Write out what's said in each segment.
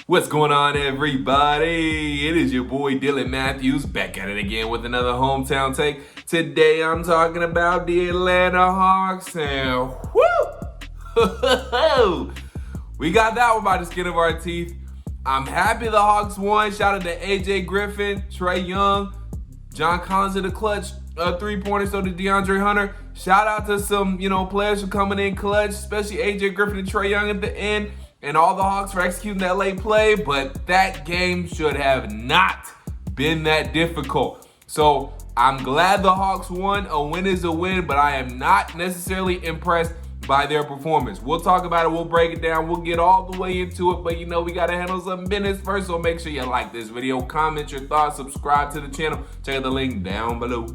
What's going on, everybody? It is your boy Dylan Mathews back at it again with another hometown take. Today I'm talking about the Atlanta Hawks, and whoo! We got that one by the skin of our teeth. I'm happy the Hawks won. Shout out to AJ Griffin, Trae Young, John Collins in the clutch, three-pointers, so did DeAndre Hunter. Shout out to some, players for coming in clutch, especially AJ Griffin and Trae Young at the end, and all the Hawks for executing that late play. But that game should have not been that difficult. So I'm glad the Hawks won. A win is a win, but I am not necessarily impressed by their performance. We'll talk about it. We'll break it down. We'll get all the way into it. But we got to handle some business first. So make sure you like this video, comment your thoughts, subscribe to the channel. Check out the link down below.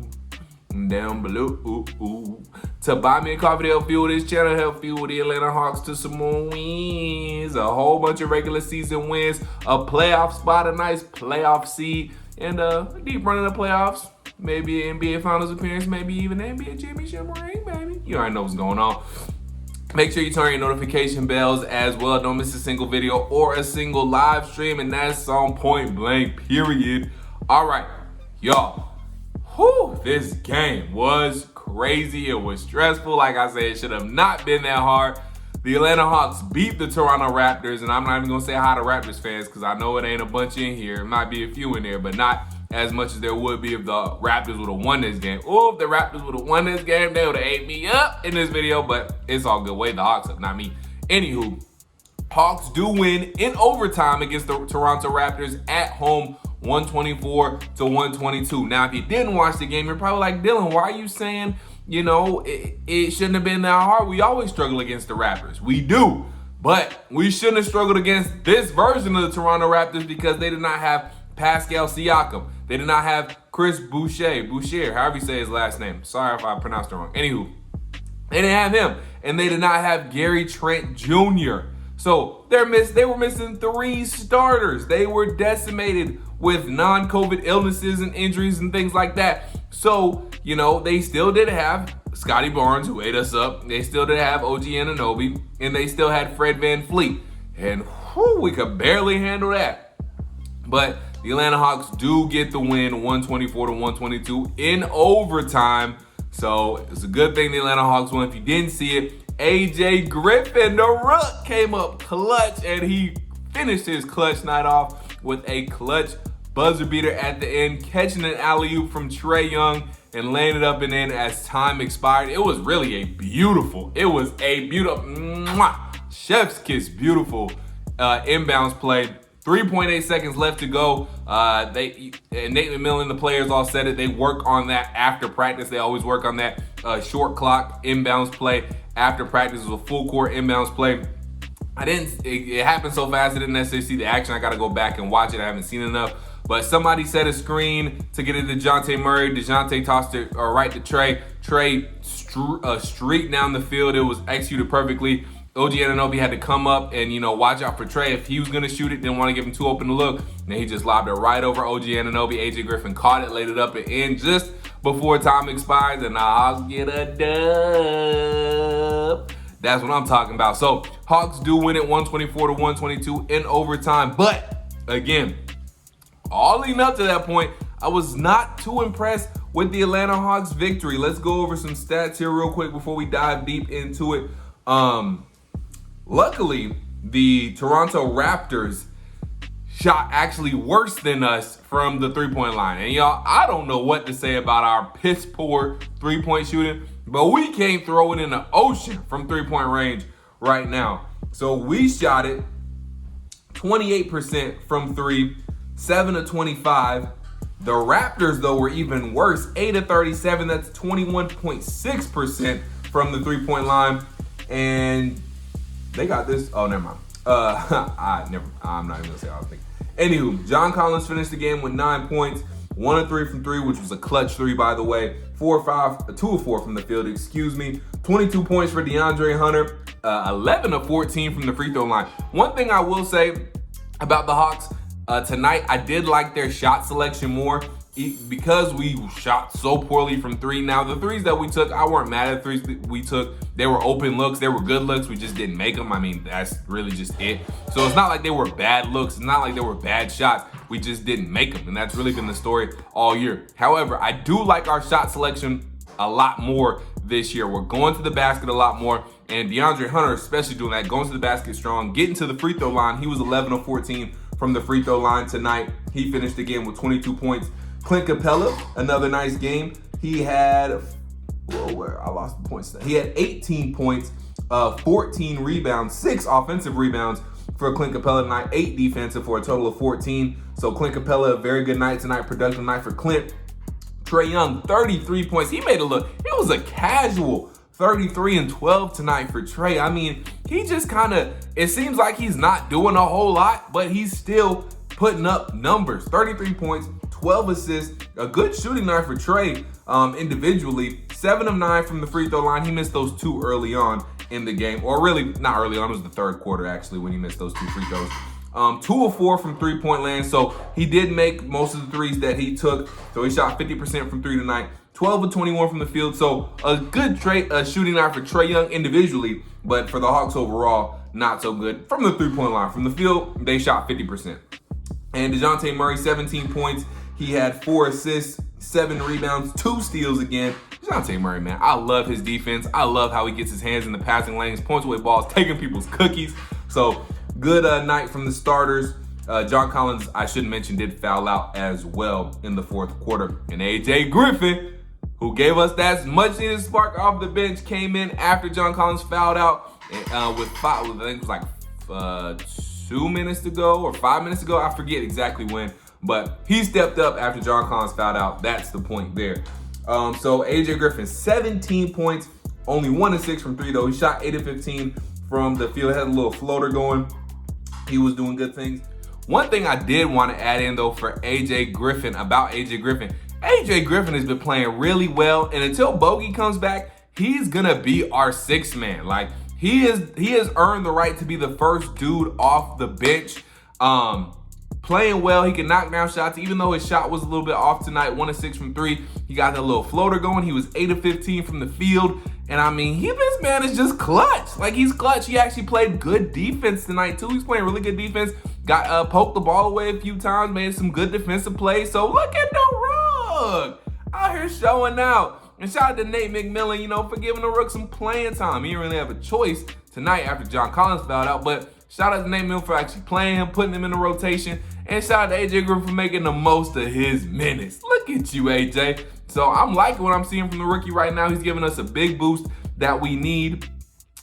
To buy me a coffee to help fuel this channel, help fuel the Atlanta Hawks to some more wins, a whole bunch of regular season wins, a playoff spot, a nice playoff seed, and a deep run in the playoffs, maybe an NBA Finals appearance, maybe even an NBA championship ring, baby. You already know what's going on. Make sure you turn your notification bells as well. Don't miss a single video or a single live stream, and that's on point blank, period. All right, y'all. This game was crazy. It was stressful. Like I said, it should have not been that hard. The Atlanta Hawks beat the Toronto Raptors, and I'm not even going to say hi to Raptors fans because I know it ain't a bunch in here. It might be a few in there, but not as much as there would be if the Raptors would have won this game. If the Raptors would have won this game, they would have ate me up in this video, but it's all good. Wait, the Hawks up, not me. Anywho, Hawks do win in overtime against the Toronto Raptors at home, 124-122. Now, if you didn't watch the game, you're probably like, Dylan, why are you saying, it shouldn't have been that hard? We always struggle against the Raptors. We do. But we shouldn't have struggled against this version of the Toronto Raptors because they did not have Pascal Siakam. They did not have Chris Boucher, however you say his last name. Sorry if I pronounced it wrong. Anywho, they didn't have him. And they did not have Gary Trent Jr. So they were missing 3 starters. They were decimated with non-COVID illnesses and injuries and things like that. So, they still did have Scotty Barnes, who ate us up. They still did have OG Anunoby, and they still had Fred VanVleet. And we could barely handle that. But the Atlanta Hawks do get the win, 124-122 in overtime. So it's a good thing the Atlanta Hawks won. If you didn't see it, AJ Griffin, the Rook, came up clutch, and he finished his clutch night off with a clutch buzzer beater at the end, catching an alley-oop from Trae Young and laying it up and in as time expired. It was really a beautiful, chef's kiss, beautiful inbounds play. 3.8 seconds left to go. Nate McMillan, the players all said it. They work on that after practice. They always work on that short clock inbounds play after practice. It was a full court inbounds play. It happened so fast I didn't necessarily see the action. I got to go back and watch it. I haven't seen enough. But somebody set a screen to get it to Dejounte Murray. Dejounte tossed it right to Trae. Trae streaked down the field. It was executed perfectly. OG Anunoby had to come up and, watch out for Trae. If he was going to shoot it, didn't want to give him too open to look. And he just lobbed it right over OG Anunoby. AJ Griffin caught it, laid it up and in just before time expires. And the Hawks get a dub. That's what I'm talking about. So, Hawks do win it 124-122 in overtime. But, again, all leading up to that point, I was not too impressed with the Atlanta Hawks victory. Let's go over some stats here real quick before we dive deep into it. Luckily, the Toronto Raptors shot actually worse than us from the three-point line. And y'all, I don't know what to say about our piss poor three-point shooting, but we can't throw it in the ocean from three-point range right now. So we shot it 28% from 3, 7 of 25. The Raptors, though, were even worse, 8 of 37. That's 21.6% from the three-point line. And they got this. Oh, never mind. I'm not even gonna say all I think. Anywho, John Collins finished the game with 9 points, 1 of 3 from 3, which was a clutch 3, by the way. 2 of 4 from the field, 22 points for DeAndre Hunter, 11 of 14 from the free throw line. One thing I will say about the Hawks tonight, I did like their shot selection more. because we shot so poorly from three. Now, the threes that we took, I weren't mad at the threes that we took. They were open looks. They were good looks. We just didn't make them. I mean, that's really just it. So it's not like they were bad looks. It's not like they were bad shots. We just didn't make them. And that's really been the story all year. However, I do like our shot selection a lot more this year. We're going to the basket a lot more. And DeAndre Hunter, especially doing that, going to the basket strong, getting to the free throw line. He was 11 of 14 from the free throw line tonight. He finished again with 22 points. Clint Capella, another nice game. He had, I lost the points. He had 18 points, 14 rebounds, 6 offensive rebounds for Clint Capella tonight, 8 defensive for a total of 14. So Clint Capella, a very good night tonight, productive night for Clint. Trae Young, 33 points. He made it look, it was a casual 33 and 12 tonight for Trae. I mean, he just kind of, it seems like he's not doing a whole lot, but he's still putting up numbers. 33 points, 12 assists, a good shooting night for Trae individually. 7 of 9 from the free throw line. He missed those 2 early on in the game, or really not early on. It was the third quarter actually when he missed those 2 free throws. 2 of 4 from three-point land, so he did make most of the threes that he took. So he shot 50% from 3 tonight. 12 of 21 from the field. So a good shooting night for Trae Young individually, but for the Hawks overall, not so good from the three-point line. From the field, they shot 50%. And Dejounte Murray, 17 points. He had 4 assists, 7 rebounds, 2 steals again. Dejounte Murray, man, I love his defense. I love how he gets his hands in the passing lanes, points away balls, taking people's cookies. So good night from the starters. John Collins, I should mention, did foul out as well in the fourth quarter. And AJ Griffin, who gave us that much needed spark off the bench, came in after John Collins fouled out with 5, I think it was like 2 minutes to go or 5 minutes ago. I forget exactly when. But he stepped up after John Collins fouled out. That's the point there. So AJ Griffin, 17 points, only 1 of 6 from 3 though. He shot 8 of 15 from the field, had a little floater going. He was doing good things. One thing I did want to add in though for AJ Griffin, about AJ Griffin. AJ Griffin has been playing really well, and until Bogey comes back, he's gonna be our 6th man. Like he has earned the right to be the first dude off the bench. Playing well, he can knock down shots, even though his shot was a little bit off tonight. 1 of 6 from 3. He got that little floater going. He was 8 of 15 from the field. And I mean, this man is just clutch. Like, he's clutch. He actually played good defense tonight, too. He's playing really good defense. Got poked the ball away a few times, made some good defensive plays. So look at the Rook out here showing out. And shout out to Nate McMillan, for giving the Rook some playing time. He didn't really have a choice tonight after John Collins fouled out, but shout out to Nate McMillan for actually playing him, putting him in the rotation. And shout out to AJ Griffin for making the most of his minutes. Look at you, AJ. So I'm liking what I'm seeing from the rookie right now. He's giving us a big boost that we need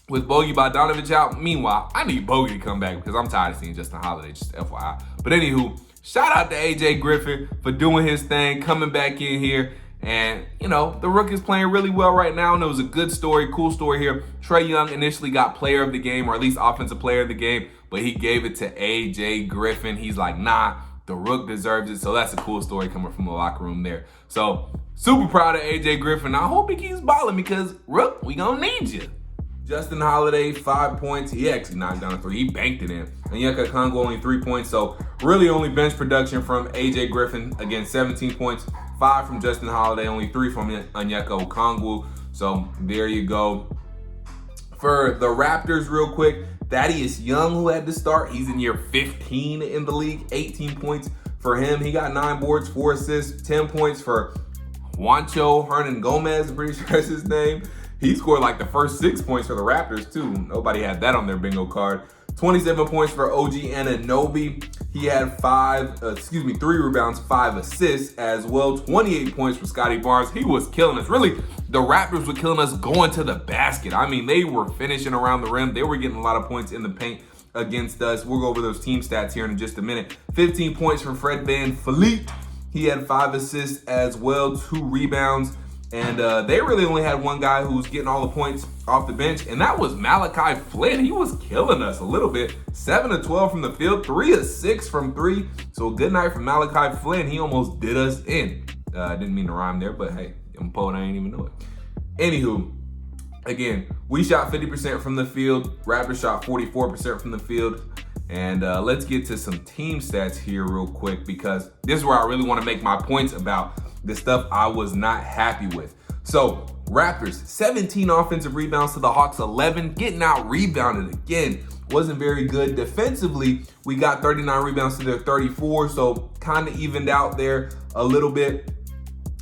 with Bogey Bogdanovic out. Meanwhile, I need Bogey to come back because I'm tired of seeing Justin Holiday, just FYI. But anywho, shout out to AJ Griffin for doing his thing, coming back in here. And, the rookie's playing really well right now, and it was a good story, cool story here. Trae Young initially got player of the game, or at least offensive player of the game, but he gave it to AJ Griffin. He's like, nah, the Rook deserves it. So that's a cool story coming from the locker room there. So super proud of AJ Griffin. I hope he keeps balling because, Rook, we gonna need you. Justin Holiday, 5 points. He actually knocked down a 3. He banked it in. Onyeka Okongwu only 3 points. So really only bench production from AJ Griffin. Again, 17 points. 5 from Justin Holiday, only 3 from Onyeka Okongwu. So there you go. For the Raptors, real quick, Thaddeus Young, who had to start, he's in year 15 in the league. 18 points for him. He got 9 boards, 4 assists, 10 points for Juancho Hernan-Gomez, I'm pretty sure that's his name. He scored like the first 6 points for the Raptors too. Nobody had that on their bingo card. 27 points for OG Anunoby. He had 3 rebounds, 5 assists as well. 28 points for Scotty Barnes. He was killing us. Really, the Raptors were killing us going to the basket. I mean, they were finishing around the rim. They were getting a lot of points in the paint against us. We'll go over those team stats here in just a minute. 15 points from Fred VanVleet. He had 5 assists as well, 2 rebounds. And they really only had one guy who was getting all the points off the bench, and that was Malachi Flynn. He was killing us a little bit. 7 of 12 from the field, 3 of 6 from 3. So good night from Malachi Flynn. He almost did us in. I didn't mean to rhyme there, but hey, I'm a poet, I ain't even know it. Anywho, again, we shot 50% from the field. Raptors shot 44% from the field. And let's get to some team stats here real quick, because this is where I really want to make my points about the stuff I was not happy with. So Raptors, 17 offensive rebounds to the Hawks 11, getting out rebounded again. Wasn't very good. Defensively, we got 39 rebounds to their 34, so kind of evened out there a little bit.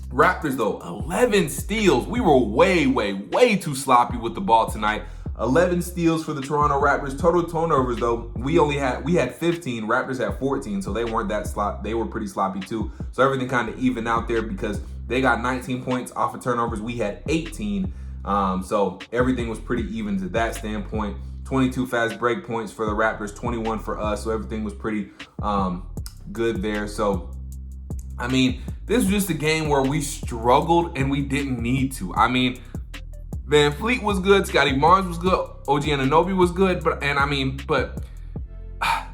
Raptors though, 11 steals. We were way too sloppy with the ball tonight. 11 steals for the Toronto Raptors. Total turnovers though, we had 15. Raptors had 14, so they weren't that slop. They were pretty sloppy too. So everything kind of evened out there because they got 19 points off of turnovers. We had 18. So everything was pretty even to that standpoint. 22 fast break points for the Raptors, 21 for us. So everything was pretty good there. So, I mean, this was just a game where we struggled and we didn't need to. I mean, Van Fleet was good, Scotty Barnes was good, OG Anunoby was good, but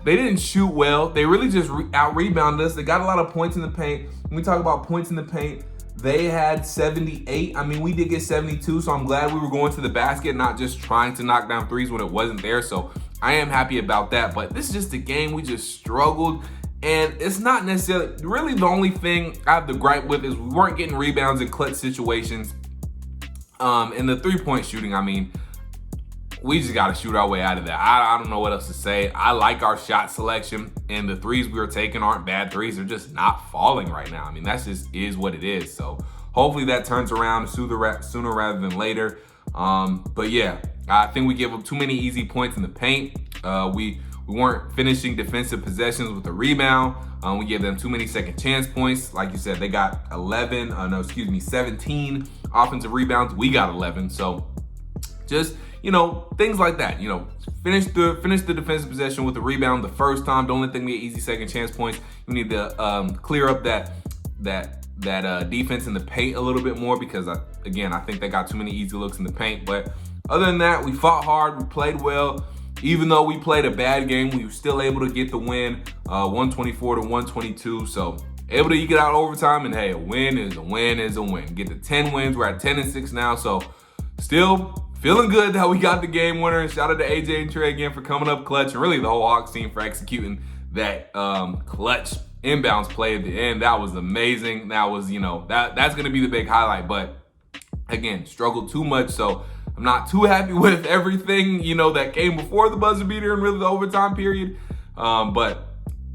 they didn't shoot well. They really just out-rebounded us. They got a lot of points in the paint. When we talk about points in the paint, they had 78. I mean, we did get 72, so I'm glad we were going to the basket, not just trying to knock down threes when it wasn't there. So I am happy about that. But this is just a game we just struggled. And it's not necessarily, really the only thing I have to gripe with is we weren't getting rebounds in clutch situations. In the three-point shooting, I mean, we just got to shoot our way out of that. I don't know what else to say. I like our shot selection, and the threes we were taking aren't bad threes. They're just not falling right now. I mean, that's just is what it is. So hopefully that turns around sooner rather than later. But yeah, I think we give up too many easy points in the paint. We weren't finishing defensive possessions with a rebound. We gave them too many second chance points. Like you said, they got 17 offensive rebounds. We got 11. So just, things like that. Finish the defensive possession with a rebound the first time. Don't let them get easy second chance points. You need to clear up that defense in the paint a little bit more, because I think they got too many easy looks in the paint. But other than that, we fought hard. We played well. Even though we played a bad game, we were still able to get the win, 124 to 122. So able to eke it out overtime, and hey, a win is a win is a win. Get to 10 wins. We're at 10-6 now. So still feeling good that we got the game winner. And shout out to AJ and Trey again for coming up clutch, and really the whole Hawks team for executing that clutch inbounds play at the end. That was amazing. That was, that's going to be the big highlight. But again, struggled too much. So I'm not too happy with everything, that came before the buzzer beater and really the overtime period. But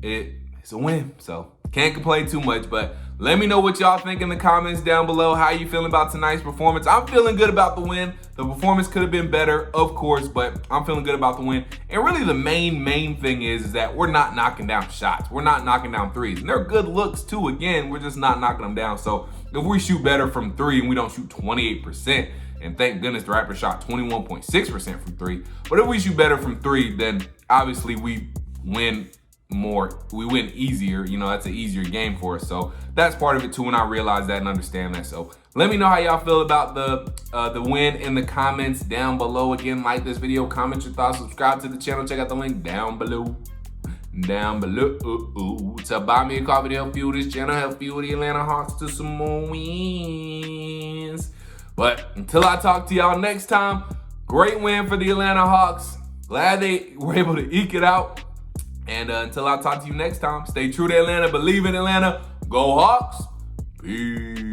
it's a win, so can't complain too much. But let me know what y'all think in the comments down below. How you feeling about tonight's performance? I'm feeling good about the win. The performance could have been better, of course, but I'm feeling good about the win. And really the main thing is that we're not knocking down shots. We're not knocking down threes. And they're good looks too. Again, we're just not knocking them down. So if we shoot better from three and we don't shoot 28%, and thank goodness the Raptors shot 21.6% from three. But if we shoot better from three, then obviously we win more. We win easier. That's an easier game for us. So that's part of it too, and I realize that and understand that. So let me know how y'all feel about the win in the comments down below. Again, like this video, comment your thoughts, subscribe to the channel, check out the link down below. To buy me a coffee to help fuel this channel, help fuel the Atlanta Hawks to some more wins. But until I talk to y'all next time, great win for the Atlanta Hawks. Glad they were able to eke it out. And until I talk to you next time, stay true to Atlanta, believe in Atlanta, go Hawks, peace.